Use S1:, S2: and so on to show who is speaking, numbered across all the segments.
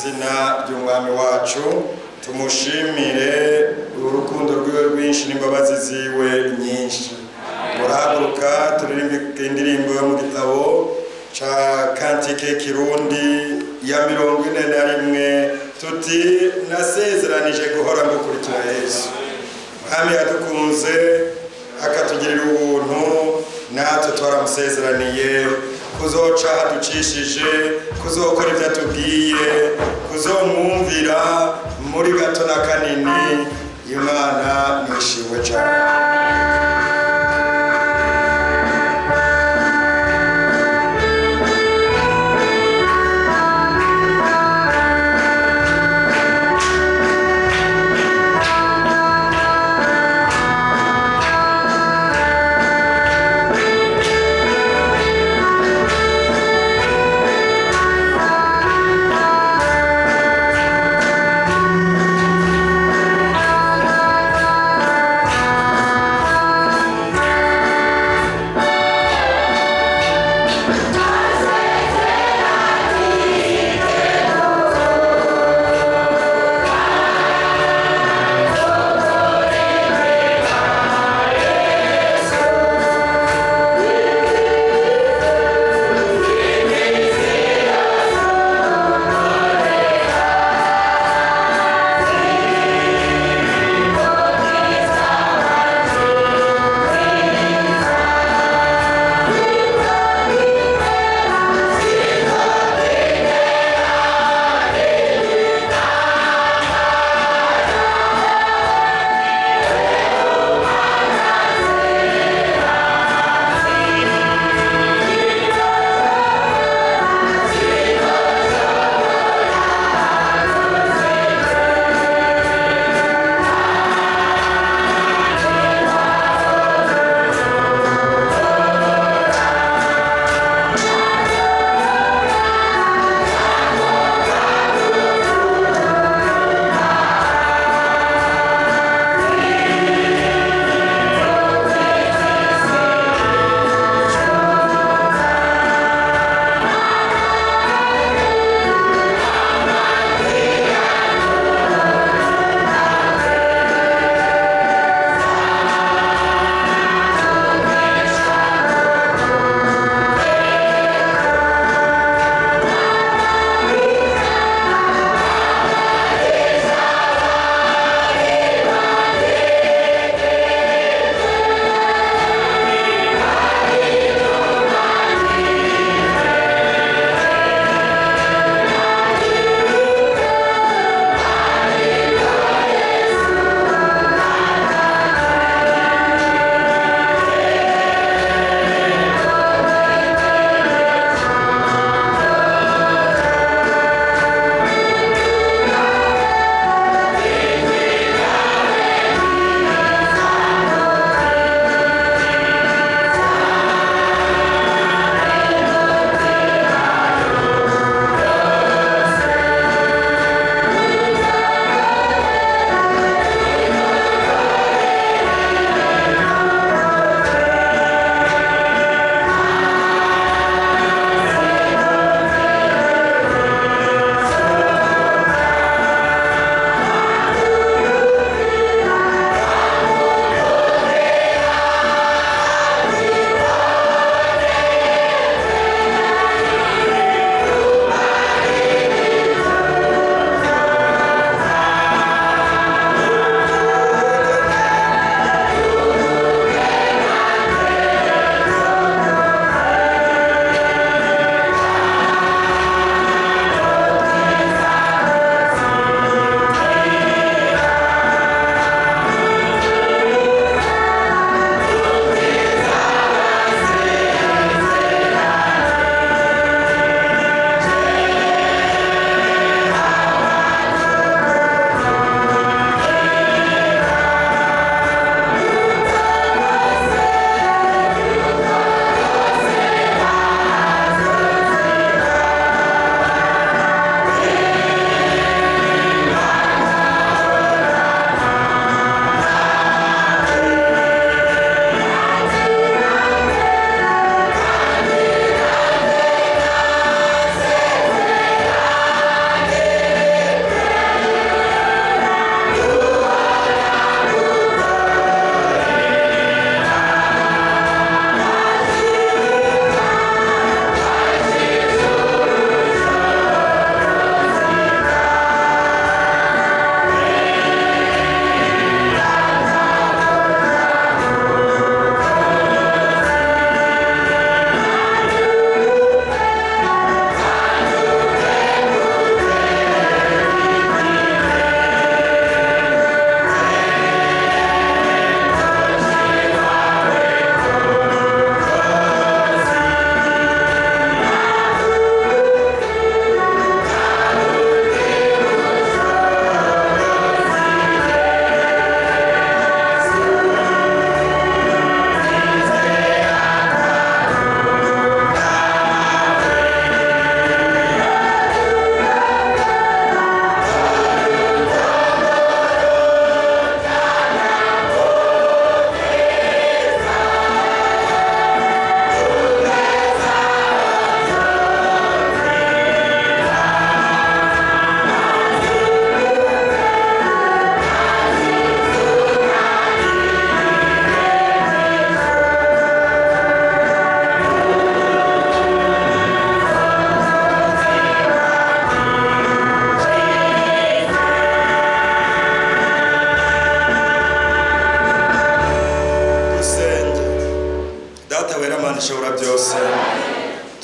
S1: izina ry'umwami wacu tumushimire urukundo rwiwe rwinshi n'imbabazi ziwe nyinshi. Murahaguruka turirimbe indirimbo yo mu gitabo ca kantike kirundi ya 41 tuti nasezeranije guhora ngukurikira Yesu. Mwami yadukunze akatugirira ubuntu, natwe twaramusezeraniye kuzoca haducishije, kuzokora ibyo atubwiye, kuzomwumvira muri gato na kanini. Imana nishimwe cyane.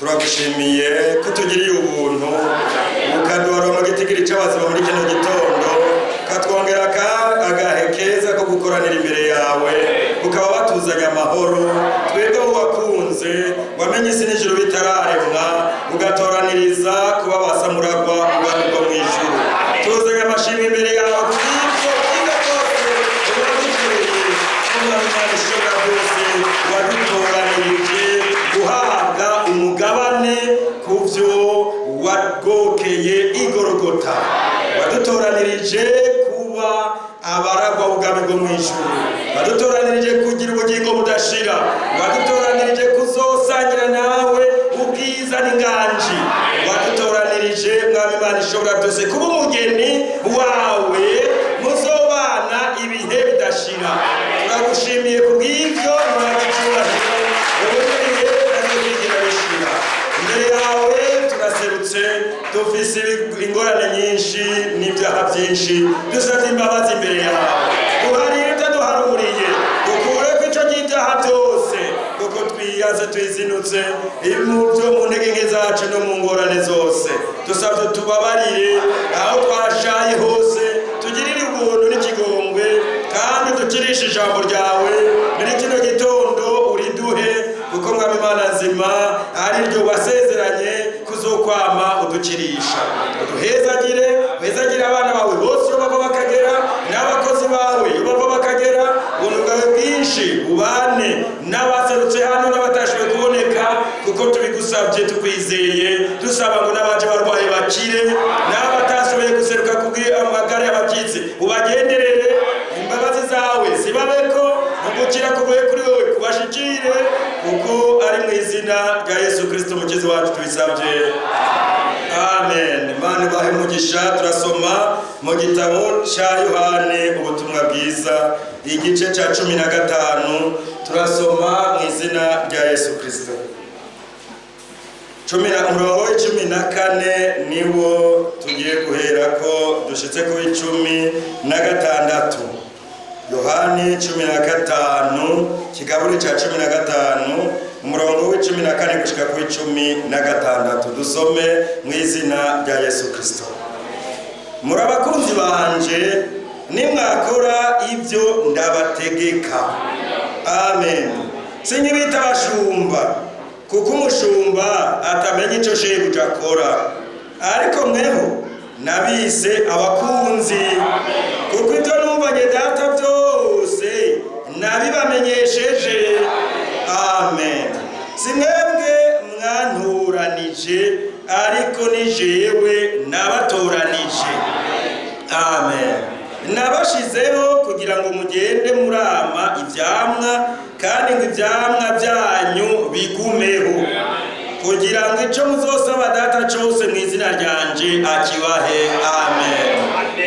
S1: turagushimiye ko tugiriye ubuntu ukaduhora mu gitigiri cy'abazima muri kino gitondo katwongera agahe keza ko gukoranira imbere yawe ukaba watuzanye amahoro twebwe wakunze wamenye isi n'ijuru bitararemwa ugatoraniriza kuba basamuragwa ubanirwa mu ijuru tuzanye amashimwe imbere yawe kubw'ibyo byiza byose ubadukoreye umwami ishobora byose wadutoranirije guhabwa umugabane ku byo wagokeye igorogota wadutoranirije kuba abaragwa ubwami bwo mu ijuru wadutoranirije kugira ubugingo budashira wadutoranirije kuzosangira nawe ubwiza n'inganji wadutoranirije mwami Imana ishobora byose kuba umugeni wawe muzobana ibihe bidashira turagushimiye kubw'ibyo mwabicyubahiro uburiye n'ibyigira bishira imbere yawe turaserutse dufise ingorane nyinshi n'ibyaha byinshi dusabye imbabazi imbere yawe duharire utaduharuriye dukure ko icyo by'ibyaha byose kuko twiyaze tuyizinutse mu byo mu ntege nke zacu no mu ngorane zose dusabye tubabarire aho twashaye hose tugirire ubuntu n'ikigongwe kandi dukirishe ijambo ryawe muri kino gitondo uriduhe kuko mwami Imana nzima ari ryo wasezeranye kuzokwama udukirisha uduhezagire uhezagire abana bawe bose iyo bava bakagera n'abakozi bawe iyo bava bakagera ubuntu bwawe bwinshi bubane n'abaserutse hano n'abatashoboye kuboneka kuko tubigusabye tukwizeye dusaba ngo n'abaje barwaye bakire n'abatashoboye guseruka kubwira amagara y'abakitse ubagenderere imbabazi zawe zibabeko gukira kuvuye kuri wowe kubashikire kuko ari mu izina rya Yesu Kristo umukiza wacu tubisabye amen. Imana ibahe umugisha. Turasoma mu gitabo cya Yohane ubutumwa bwiza igice cya 15 turasoma mu izina rya Yesu Kristo. 14 niwo tugiye guhera ko dushitse ku 16. Yohani 15 kigaburi cha 15 umurongo w'14 gushika ku 16 dusome mu izina rya Yesu Kristo. Murabakunzi banje nimwakora ibyo ndabategeka. Amen. Sinyibita abashumba kuko umushumba atamenya icyo shebuja akora, ariko mweho nabise abakunzi kuko ibyo numvanye data byose nabibamenyesheje. Amen. Simwebwe mwantoranije ariko ni jewe nabatoranije. Amen. Nabashizeho kugira ngo mugende murama ivyamwa kandi ngo ivyamwa byanyu bigumeho kugira ngo ico muzosaba data cyose mu izina ryanje akibahe. Amen.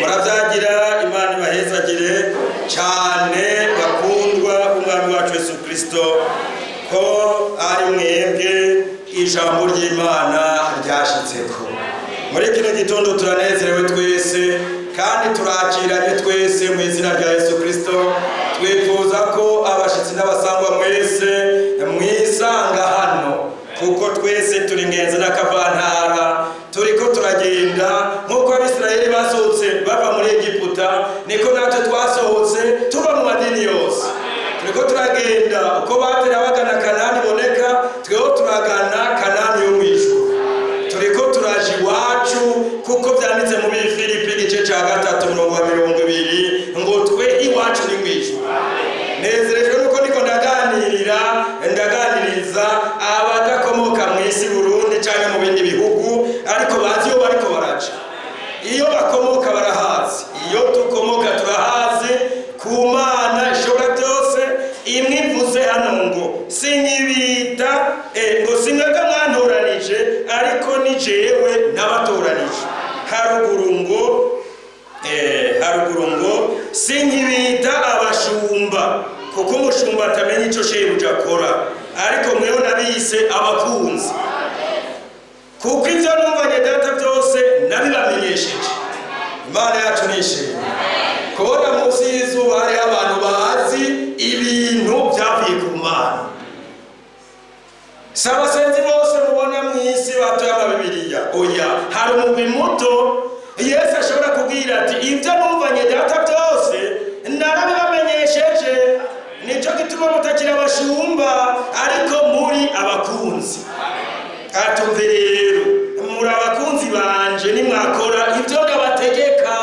S1: Muravyagira. Imana ibahezagire cyane bakundwa umwami wacu Yesu Kristo ko ari mwebwe ijambo ry'Imana ryashitseko. Muri kino gitondo turanezerewe twese kandi turakiranye twese mu izina rya Yesu Kristo. Twifuza ko abashitsi n'abasangwa mwese mwisanga hano kuko twese turi ngenzi n'akavantara turiko turagenda nk'uko Abisirayeli basohotse bava muri Egiputa niko natwe twasohotse tuva mu madini yose. Turiko turagenda uko batera bagana Kanani boneka tweho turagana Kanani yo mwijuru. Turiko turaje iwacu kuko byanditse mu Filipi igice cya 3:20 ngo twe iwacu ni mwijuru. Nezerejwe nuko niko ndaganiriza abadakomoka mu isi Burundi cyangwa mu bindi bihugu ariko bazi yo bariko baraca. Iyo bakomoka barahazi, iyo tukomoka turahazi ku Mana ishobora byose. Imwe ivuze hano ngo sinyibita ngo singaga mwantoranije ariko ni jewe nabatoranije. Haruguru ngo sinyibita abashumba kuko umushumba atamenya icyo shebuja akora, ariko mweho nabise abakunzi kuko ibyo numvanye data byose nabibamenyesheje. Imana yacu nishimye kubona munsi y'izuba hari abantu bazi ibintu byavuye ku Mana. Sabasenzi bose mubona mu isi batoye amabibiriya oya hari umugwi muto Yesu ashobora kubwira ati ibyo numvanye data byose narabibamenyesheje nicyo gituma mutakira abashumba ariko muri abakunzi atumve rero muri abakunzi banje nimwakora ibyo ndabategeka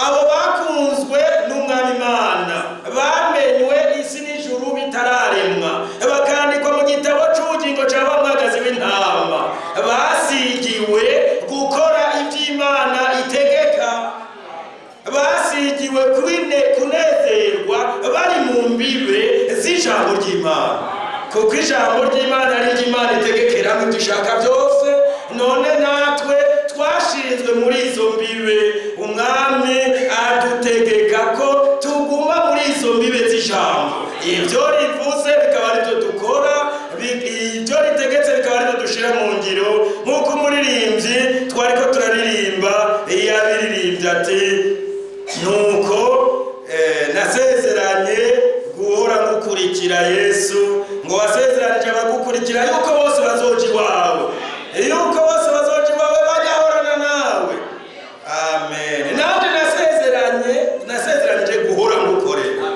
S1: abo bakunzwe n'umwami Imana bamenywe isi n'ijuru bitararemwa bakandikwa mu gitabo cy'ubugingo cy'abamwagazi w'intama basigiwe gukora iby'Imana itegeka basigiwe kunezerwa bari mu mbibe z'ijambo ry'Imana kuko ijambo ry'Imana ari ry'Imana itegekera mu dushaka byose none natwe twashinzwe muri izo mbibe umwami adutegeka ko tuguma muri izo mbibe z'ijambo ibyo rivuze bikaba aribyo dukora ibyo ritegetse bikaba aribyo dushira mu ngiro nk'uko umuririmbyi twariko turaririmba yabiririmbye ati nuko nasezeranye guhora ngukurikira Yesu ngo wasezeranije abagukurikira yuko bose bazoja iwawe yuko bose bazoja iwawe bajyahorana nawe amen nanje nasezeranije guhora ngukorera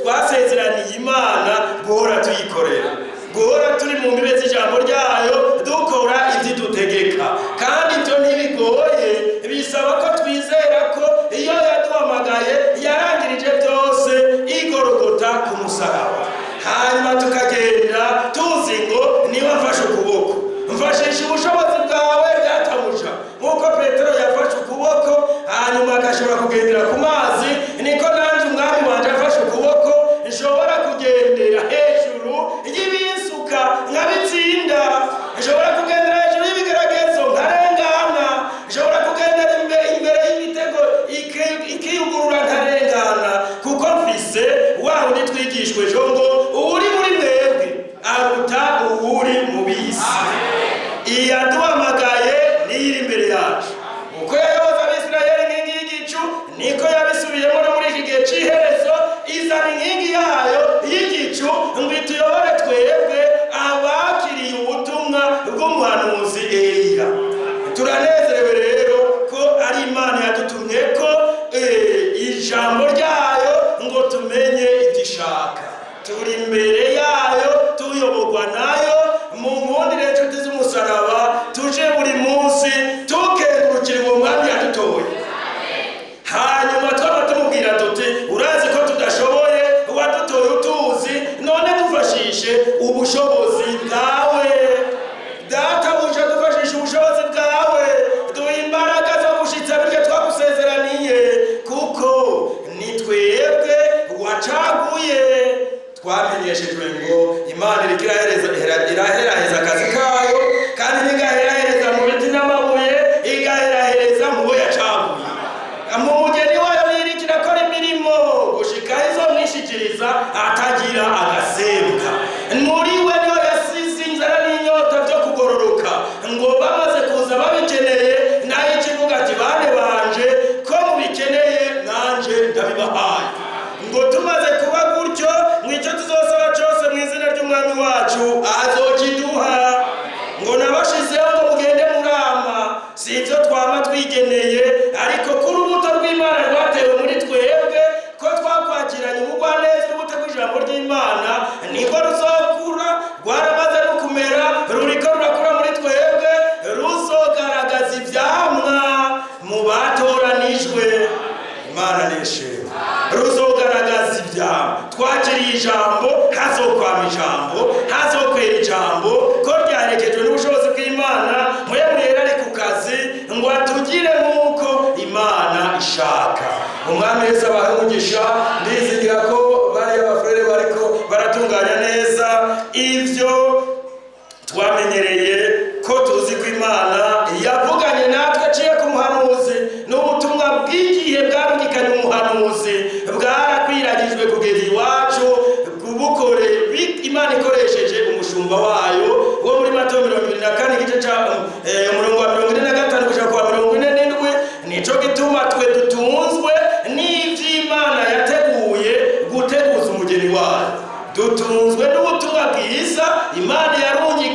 S1: twasezeraniye Imana guhora tuyikorera guhora turi mu mbibe z'ijambo ryayo dukora ibyidutegeka kandi ibyo ntibigoye bisaba ko twizera ko iyo yaduhamagaye yarangirije byose igorogota ku musaraba hanyuma tukagenda tuzi ngo niba mfashe ukuboko mfashisha ubushobozi bwawe databuja nk'uko Petero yafashe ukuboko hanyuma agashobora kugendera ku mazi niko nanjye umwami wanje afashe ukuboko nshobora kugendera hejuru y'ibisuka nkabitsinda nshobora kugendera hejuru y'ibigeragezo nkarengana nshobora kugendera imbere y'ibitego ikiyugurura nkarengana kuko mfise wa wundi twigishwe ejo ngo uri muri mwebwe aruta uwuri mu bisi iyaduhamagaye niyiri imbere yacu uko yayoboza Abisirayeli nk'inkingi y'igicu niko yabisubiyemo no muri iki gihe cy'iherezo izana inkingi yayo y'igicu ngo ituyobore twebwe abakiriye ubutumwa bw'umuhanuzi Eliya turanezerewe rero ko ari Imana yadutumye ko ijambo ryayo ngo tumenye igishaka turi imbere yayo tuyoborwa nayo mu nkundire inshuti z'umusaraba tuje buri munsi tukengurukira uwo mwami yadutoye hanyuma twaba tumubwira tuti urazi ko tudashoboye wadutoye utuzi none dufashishe ubushobozi bwawe databuja dufashishe ubushobozi bwawe duha imbaraga zo gushitsa bityo twagusezeraniye kuko ni twebwe wacaguye twamenyeshejwe ngo Imana iriko iraheraheza akazi kayo kandi ntigaheraheza mu biti n'amabuye igaheraheza mu bo yacaguye mu mugeni wayo niriko irakora imirimo gushika izomwishikiriza atagira agasembwa muri we niho yasize inzara n'inyota byo kugororoka ngo bamaze kuza babikeneye nayo ikivuga ati bane banje ko mubikeneye nanje ndabibahaye ngo tumaze kuba gutyo mwicyo tuzosaba cyose mu izina ry'umwami wacu azokiduha ngo nabashizeho ngo mugende murama si ibyo twama twigeneye ariko kuri urubuto rw'Imana rwatewe muri twebwe ko twakwakiranye ubugwaneza urubuto rw'ijambo ry'Imana niko ruzokura rwaramaze no kumera ruriko rurakura muri twebwe ruzogaragaza ivyamwa mu batoranijwe Imana nishimwe ruzogaragaza ivyamwa twakiriye ijambo hazokwama ijambo hazokwera ijambo ko ryarekejwe n'ubushobozi bw'Imana mwe mwera ari ku kazi ngo atugire nk'uko Imana ishaka umwami Yesu abahe umugisha ndizigira ko bari abafurere bariko baratunganya neza ivyo twamenyereye ko tuzi ko Imana yavuganye natwe aciye ku muhanuzi n'ubutumwa bw'igihe bwarungikanye umuhanuzi bwarakwiragijwe kugeza iwacu bukore Imana ikoresheje umushumba wayo wo muri Matayo 24 igice cya umurongo wa 45 gushaka kwa 47 nico gituma twe dutunzwe n'ivy'Imana yateguye guteguza umugeni wayo dutunzwe n'ubutumwa bwiza Imana yarungika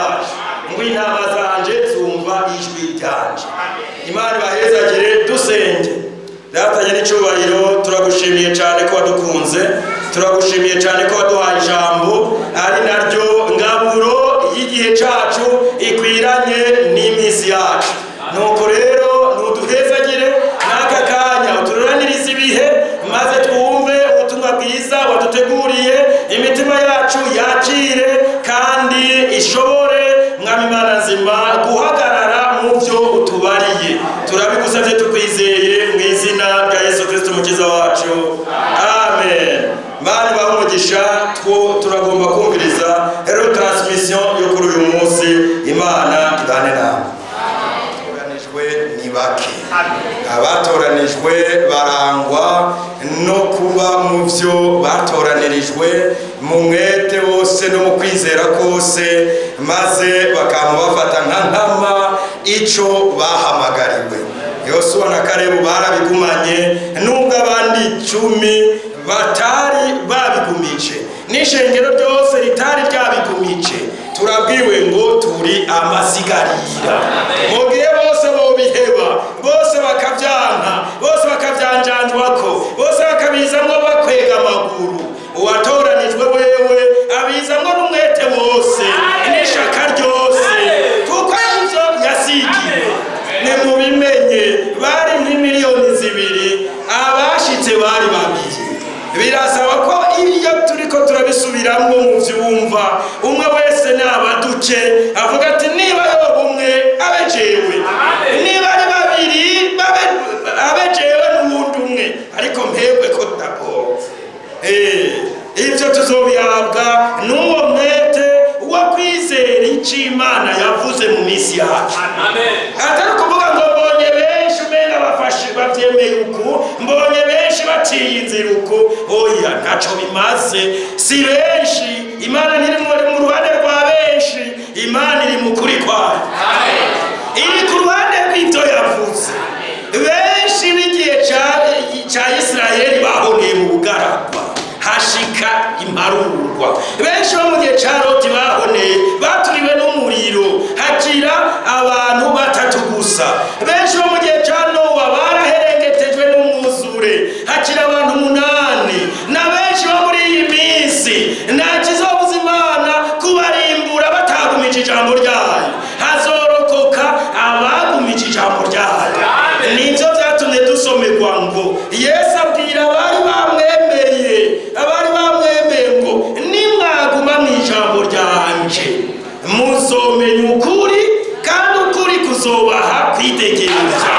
S1: yacu ngo intama zanje zumva ijwi ryanje. Imana ibahezagire. Dusenge. Data nyir'icyubahiro, turagushimiye cyane ko wadukunze, turagushimiye cyane ko waduhaye ijambo ari naryo ngaburo y'igihe cyacu ikwiranye n'iminsi yacu. Nuko rero nuduhezagire n'aka kanya utururanirize ibihe, maze twumve ubutumwa bwiza waduteguriye, imitima yacu yakire kandi ishobore mwami Imana nzima guhagarara mu byo utubariye. Turabigusabye tukwizeye mu izina rya Yesu Kristo umukiza wacu, amen. Bari bamugisha, turagomba kumviriza hero transmission yo kuri uyu munsi. Imana ibane nawe. Ni bake abatoranijwe barangwa no kuba mu byo batoranirijwe mu mwete wose no mu kwizera kose, maze bakaba bafata nka nkama icyo bahamagariwe. Yosuwa na Kalebu barabigumanye nubwo abandi 10 batari babigumije, n'ishengero ryose ritari ryabigumije. Turabwiwe ngo turi amasigarira. Mugihe bose bobiheba, bose bakavyanka, bose bakavyanjanjwako, bose bakabizamwo bakwega amaguru, uwatoranijwe wewe abizamwo n'umwete wose n'ishaka ryose, kuko ivyo yasigiye. Nimubimenye, bari nk'imiliyoni 2, abashitse bari 2. Birasaba ko iyo turiko turabisubiramwo mu vyumva, umwe wese nabaduke avuga ati niba yoba umwe abejewe, niba ari 2 abejewe n'uwundi umwe, ariko mpebwe ko dabo ivyo tuzobihabwa n'uwo mwete wo kwizera icyo Imana yavuze mu minsi yacu. Atari kuvuga ngo mbonye benshi umenga bafashe bavyemeye uku, mbonye benshi baciye inzira uku. Oya, ntaco bimaze. Si benshi, Imana ntiri mu ruhande rwa benshi, Imana iri mu kuri kwayo, iri ku ruhande rw'ibyo yavuze. Benshi b'igihe ca Isirayeli bahoneye mu bugaragwa, hashika imparurwa. Benshi bo mu gihe ca Loti bahoneye, baturiwe n'umuriro, hakira abantu 3 gusa. Benshi bo mu gihe ca Nowa baraherengetejwe n'umwuzure, hakira abantu 8. Na benshi bo muri iyi minsi nta kizobuza Imana kubarimbura batagumije ijambo ryayo. Hazorokoka abagumije ijambo ryayo. Nivyo vyatumye dusomerwa ngo Yesu abwira abari bamwemeye ngo nimwaguma mu ijambo ryanje muzomenya ukuri, kandi ukuri kuzobaha kwitegereza.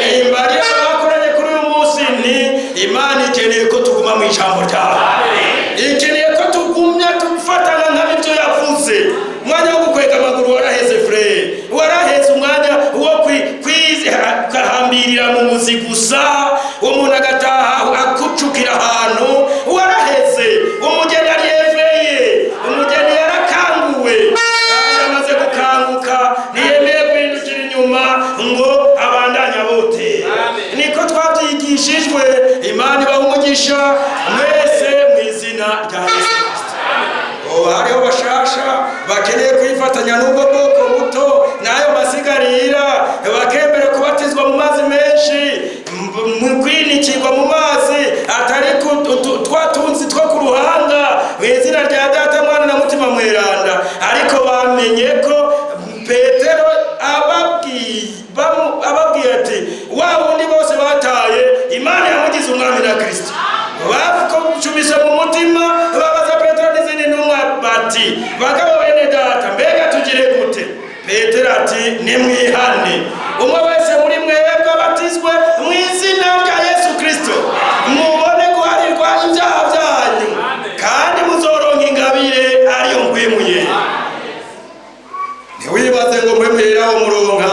S1: Nimba rero bakoranye kuri uyu munsi, ni Imana ikeneye ko tuguma mu ijambo ryayo, ikeneye ko tugumya tufatana nk'ibyo yavuze. Umwanya wo gukwega amaguru waraheze frere, waraheze umwanya wo kwihambirira mu muzi gusa, umuntu agataha akucukira ahantu, waraheze. Umugeni ariyeveye, umugeni yarakanguwe, kandi amaze gukanguka ntiyemeye guhindukira inyuma ngo abandanye abote. Niko twabyigishijwe. Imana ibaha umugisha mwese mu izina rya Yesu Kristo. Hariho bashasha bakeneye kwifatanya n'ubwo bwoko buto n'ayo masigarira, bakemera kubatizwa mu mazi menshi, mu kwinikirwa mu mazi atari twatunzi two ku ruhanga, mu izina rya Data, Mwana na Mutima Mweranda. Ariko bamenye ko Petero ababwiye ati wa wundi bose bataye, Imana yamugize umwami na Kristo. Bavuga mu mutima, babaza Petero n'izindi ntumwa bati, bagabo bene Data, mbega tugire gute? Petero ati, nimwihane, umwe wese muri mwebwe abatizwe mu izina rya Yesu Kristo, mubone guharirwa ibyaha byanyu, kandi muzoronka ingabire ariyo mpwemu yera. Ntiwibaze ngo mpwemu yera wo muronka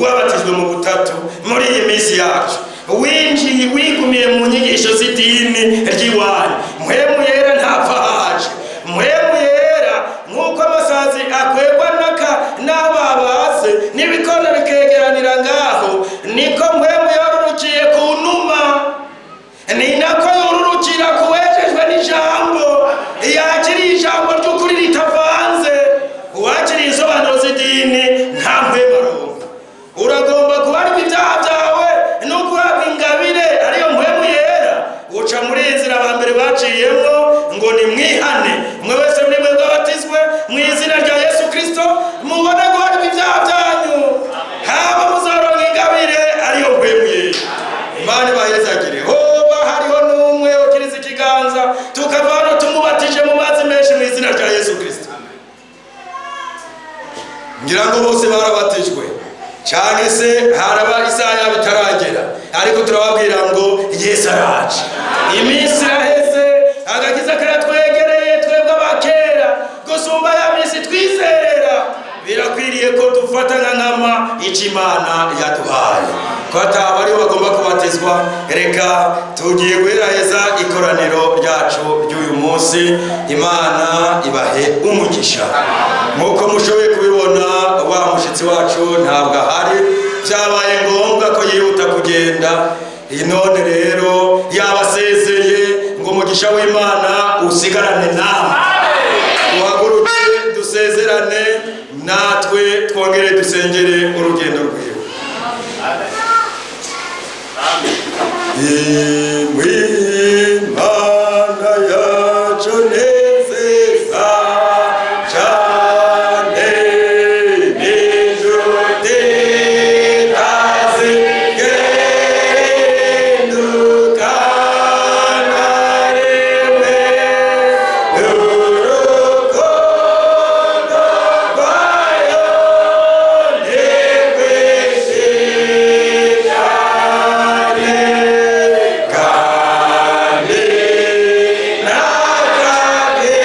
S1: wabatijwe mu butatu muri iyi minsi yacu, winjiye wigumiye mu nyigisho z'idini ry'iwanyu. Mpwemu yera ntapfa haje. Mpwemu yera nk'uko amasazi akwegwa n'ababaze n'ibikona bikegeranira ngaho, niko mpwemu yorurukiye ku numa, ni nako yorurukira kuwejejwe n'ijambo. Yakiriye ijambo ry'ukuri ritavanze, uwakiriye isobanuro ngira ngo bose barabatijwe cyane se haraba isaha yabo itaragera, ariko turababwira ngo Yesu araje, iminsi iraheze, agakiza karatwegereye twebwe abakera gusumba ya minsi twizerera. Birakwiriye ko dufata nka nkama icyo Imana yaduhaye, ko ataba aribo bagomba kubatizwa. Reka tugiye guheraheza ikoraniro ryacu ry'uyu munsi. Imana ibahe umugisha. Nk'uko mushoboye kubibona, wa mushyitsi wacu ntabwo ahari, byabaye ngombwa ko yihuta kugenda. None rero yabasezeye ngo umugisha w'Imana usigarane namwe. Duhaguruke dusezerane, natwe twongere dusengere urugendo rwiwe. Imana yacu nezeza cyane, n'inshuti tazigenduka na rimwe, n'urukundo rwayo ntirwishime cyane, kandi n'akagero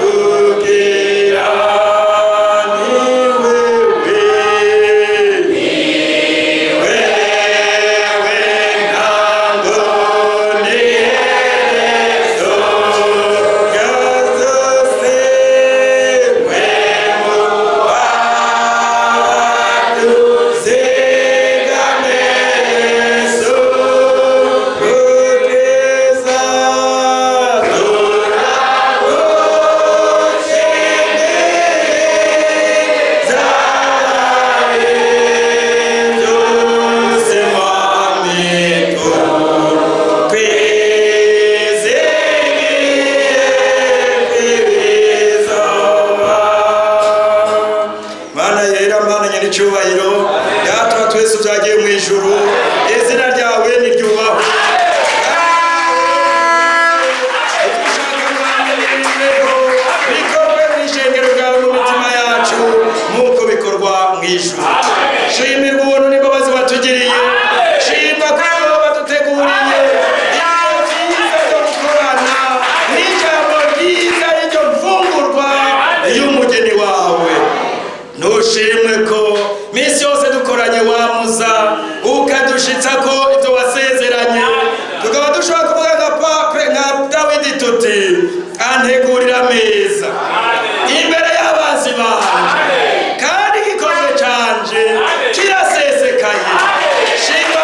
S1: kugira ni wewe ntango n'iherezo rya zose, we mu baduzigame Yesu kugeza byose mwami Mana yera, Mana nyiricyubahiro, Data wa twese byagiye mu ijuru, izina ryawe niryubahwe. Bikorwe mu ishengero ryawe mu mitima yacu nk'uko bikorwa mu ijuru. Shimirwa ubuntu n'imbabazi watugiriye, shimwa ko baduteguriye ibyo byiza byo gukorana n'ijambo ryiza y'iryo mfungurwa y'umugeni wawe. Ntushimwe ko minsi yose dukoranye wamuza ukadushitsa ko ibyo wasezeranye, tukaba dushobora kuvuga nka Dawidi tuti antegurira ameza imbere y'abanzi banje, kandi igikombe canje kirasesekaye. Shimwa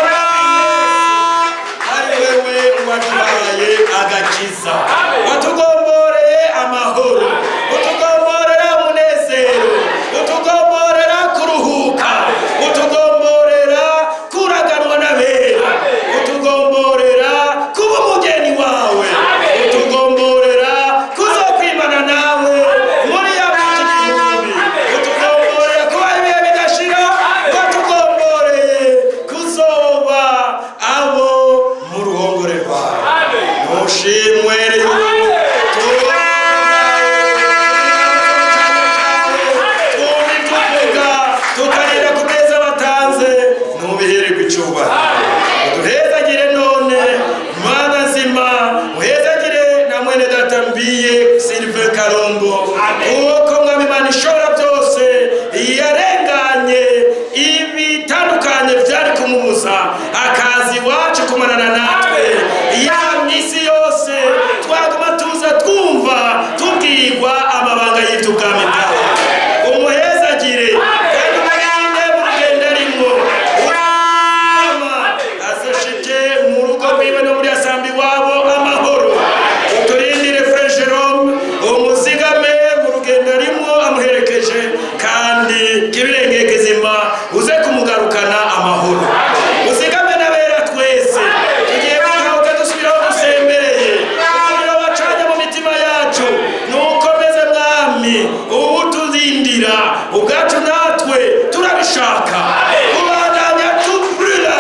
S1: ari wewe waduhaye agakiza, watugomboreye amahoro, utugomborera umunezero, utugomborera kuruhuka, utugomborera kuraganwa n'abera, utugomborera kuba umugeni wawe, utugomborera kuzokwimana nawe muri ya minsi igihumbi, utugomborera kuba ibihe bidashira, watugomboreye kuzoba abo mu ruhongore rwawe. Ntushimwe tukarira ku meza batanze, ntubihererwe icyubahiro. Uduhezagire none Mana nzima, uhezagire na mwene data Mbiye Sylvain Karombo, kuko Mwami Imana ishobora byose yarenganye ibitandukanye byari kumubuza akazi iwacu kumarana natwe. Ya minsi yose twaguma tuza twumva tubwirwa amabanga y'iby'ubwami bwawe. Umuhezagire kandi umurinde mu rugendo arimo, urama azashike mu rugo rwiwe no muri asambi wabo amahoro. Uturindire Frere Jerome, umuzigame mu rugendo arimo amuherekeje, kandi kibirenge kizima uze kumugarukana amahoro. Uzigame n'abera twese, tugiye kugaruka dusubiraho dusembereye, umuriro wacanye mu mitima yacu. Nukomeze Mwami ubu tuzindira ubwacu, natwe turabishaka kubandanya tubrira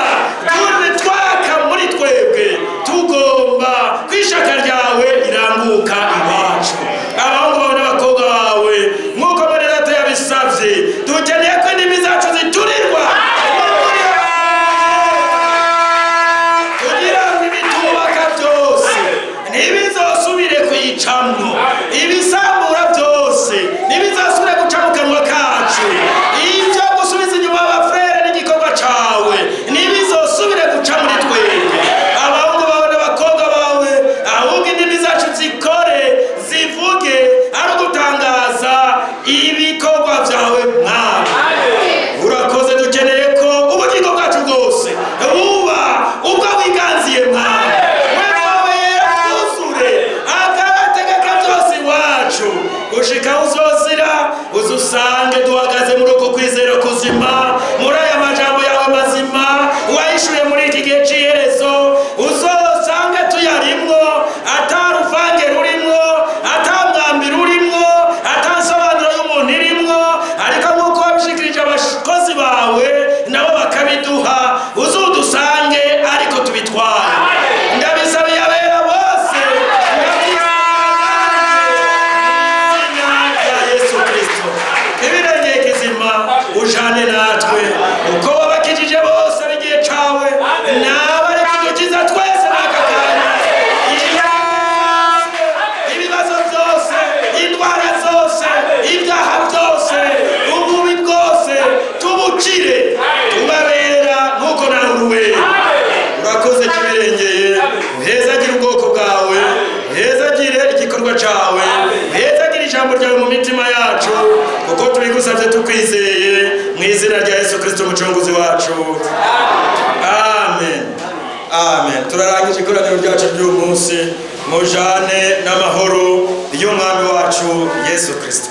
S1: twaka muri twebwe, tugomba kwishaka ryawe irambuka iwacu. Abahungu bawe n'abakobwa bawe nk'uko muri data yabisabye, ujane natwe uko wabakijije bose ari igihe cawe nawe ari kudukiza twese n'aka kanya ibibazo byose indwara zose ibyaha byose ububi bwose tubukire tubabera nk'uko nawe uruwera urakoze kibirengeye uhezagire ubwoko bwawe uhezagire igikorwa cawe uhezagire ijambo ryawe mu mitima yacu kuko tubigusabye tukwizeye mu izina rya Yesu Kristo umucunguzi wacu amen amen. Turarangije ikoraniro ryacu ry'uyu munsi mujane n'amahoro y'umwami wacu Yesu Kristo.